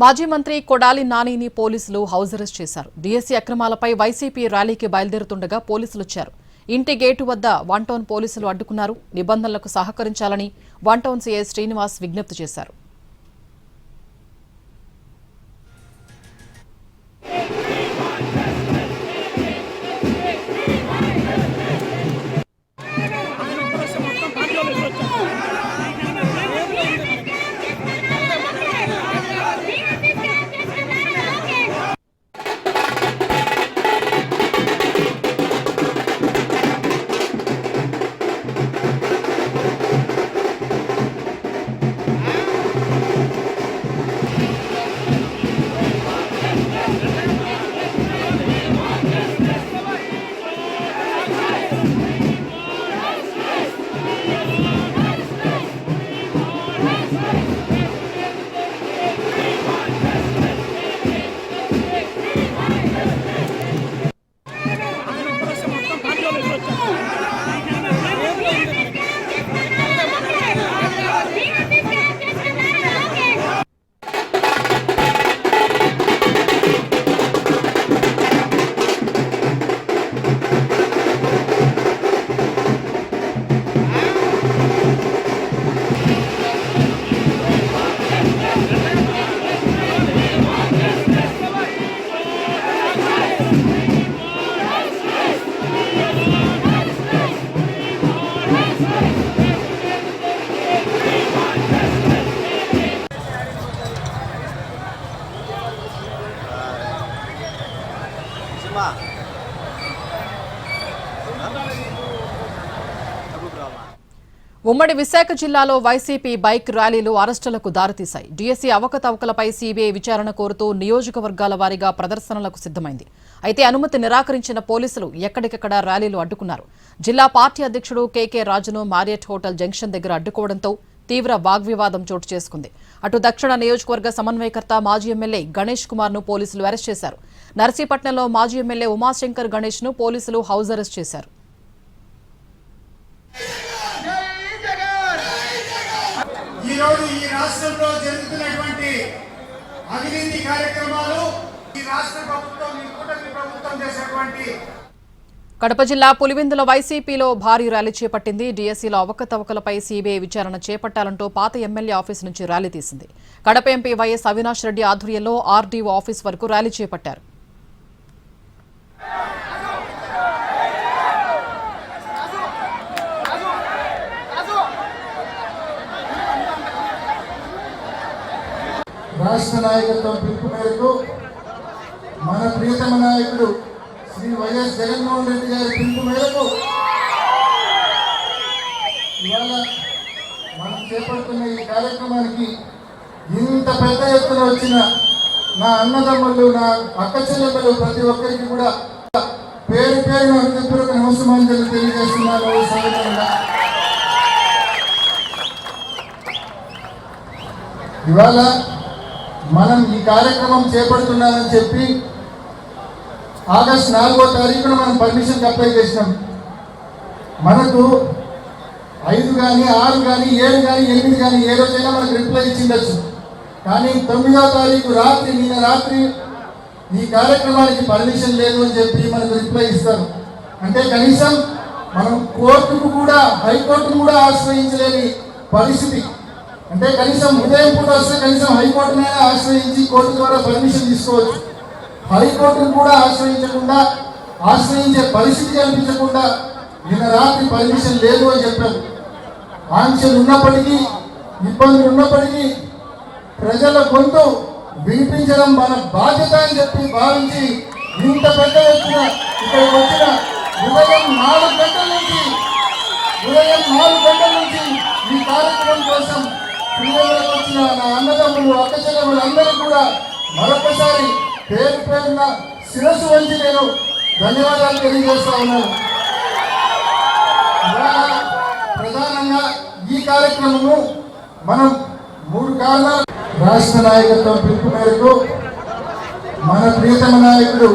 మాజీ మంత్రి కొడాలి నానిని పోలీసులు హౌస్ అరెస్ట్ చేశారు. డీఎస్సీ అక్రమాలపై వైసీపీ ర్యాలీకి బయలుదేరుతుండగా పోలీసులు వచ్చారు. ఇంటి గేటు వద్ద వన్ టౌన్ పోలీసులు అడ్డుకున్నారు. నిబంధనలకు సహకరించాలని వన్ టౌన్ సీఐ శ్రీనివాస్ విజ్ఞప్తి చేశారు. ఉమ్మడి విశాఖ జిల్లాలో వైసీపీ బైక్ ర్యాలీలు అరెస్టులకు దారితీశాయి. డీఎస్సీ అవకతవకలపై సీబీఐ విచారణ కోరుతూ నియోజకవర్గాల వారీగా ప్రదర్శనలకు సిద్దమైంది. అయితే అనుమతి నిరాకరించిన పోలీసులు ఎక్కడికక్కడ ర్యాలీలు అడ్డుకున్నారు. జిల్లా పార్టీ అధ్యక్షుడు కేకే రాజును మారియట్ హోటల్ జంక్షన్ దగ్గర అడ్డుకోవడంతో తీవ్ర వాగ్వివాదం చోటు చేసుకుంది. అటు దక్షిణ నియోజకవర్గ సమన్వయకర్త మాజీ ఎమ్మెల్యే గణేష్ కుమార్ ను పోలీసులు అరెస్ట్ చేశారు. నర్సీపట్నంలో మాజీ ఎమ్మెల్యే ఉమాశంకర్ గణేష్ ను పోలీసులు హౌస్ అరెస్ట్ చేశారు. ఈరోజు ఈ రాష్ట్రంలో జరుగుతున్నటువంటి అవినీతి కార్యక్రమాలు ఈ రాష్ట్ర ప్రభుత్వం ఈ కూటమి ప్రభుత్వం చేసేటువంటి కడప జిల్లా పులివెందుల వైసీపీలో భారీ ర్యాలీ చేపట్టింది. డీఎస్సీలో అవకతవకలపై సీబీఐ విచారణ చేపట్టాలంటూ పాత ఎమ్మెల్యే ఆఫీస్ నుంచి ర్యాలీ తీసింది. కడప ఎంపీ వైఎస్ అవినాష్ రెడ్డి ఆధ్వర్యంలో ఆర్డీఓ ఆఫీస్ వరకు ర్యాలీ చేపట్టారు. రాష్ట్ర నాయకత్వం పిలుపు మేరకు మన ప్రియతమ నాయకుడు శ్రీ వైఎస్ జగన్మోహన్ రెడ్డి గారి పిలుపు మేరకు ఇవాళ మనం చేపడుతున్న ఈ కార్యక్రమానికి ఇంత పెద్ద ఎత్తున వచ్చిన నా అన్నదమ్ములు, నా అక్క చెల్లెమ్మలు ప్రతి ఒక్కరికి కూడా పేరు పేరున హృదయపూర్వక నమస్కారాలు తెలియజేస్తున్నాను. సందర్భంగా ఇవాళ మనం ఈ కార్యక్రమం చేపడుతున్నామని చెప్పి ఆగస్టు 4వ తారీఖున మనం పర్మిషన్ అప్లై చేసినాం. మనకు 5 కానీ 6 కానీ 7 కానీ 8 కానీ ఏ రోజైనా మనకు రిప్లై ఇచ్చిండొచ్చు. కానీ 9వ తారీఖు రాత్రి, నిన్న రాత్రి ఈ కార్యక్రమానికి పర్మిషన్ లేదు అని చెప్పి మనకు రిప్లై ఇస్తారు. అంటే కనీసం మనం కోర్టుకు కూడా, హైకోర్టును కూడా ఆశ్రయించలేని పరిస్థితి. అంటే కనీసం ఉదయం పూట వస్తే కనీసం హైకోర్టునే ఆశ్రయించి కోర్టు ద్వారా పర్మిషన్ తీసుకోవచ్చు. హైకోర్టును కూడా ఆశ్రయించే పరిస్థితి కల్పించకుండా నిన్న రాత్రి పర్మిషన్ లేదు అని చెప్పారు. ఆంక్షలు ఉన్నప్పటికీ, ఇబ్బందులు ఉన్నప్పటికీ ప్రజల గొంతు వినిపించడం మన బాధ్యత అని చెప్పి భావించి ఇంత పెద్ద ఎత్తున ఇక్కడికి వచ్చిన ఉదయం 4 గంటల నుంచి ఈ కార్యక్రమం కోసం పిల్లలకు వచ్చిన నా అన్నదమ్ములు, అక్క చెల్లెములు అందరూ కూడా మరొకసారి పేరు పేరున శిరస్సు వంచి నేను ధన్యవాదాలు తెలియజేస్తా ఉన్నాను. ప్రధానంగా ఈ కార్యక్రమము మనం 3 కారణాలు. రాష్ట్ర నాయకత్వం పిలుపు మేరకు మన ప్రియతమ నాయకుడు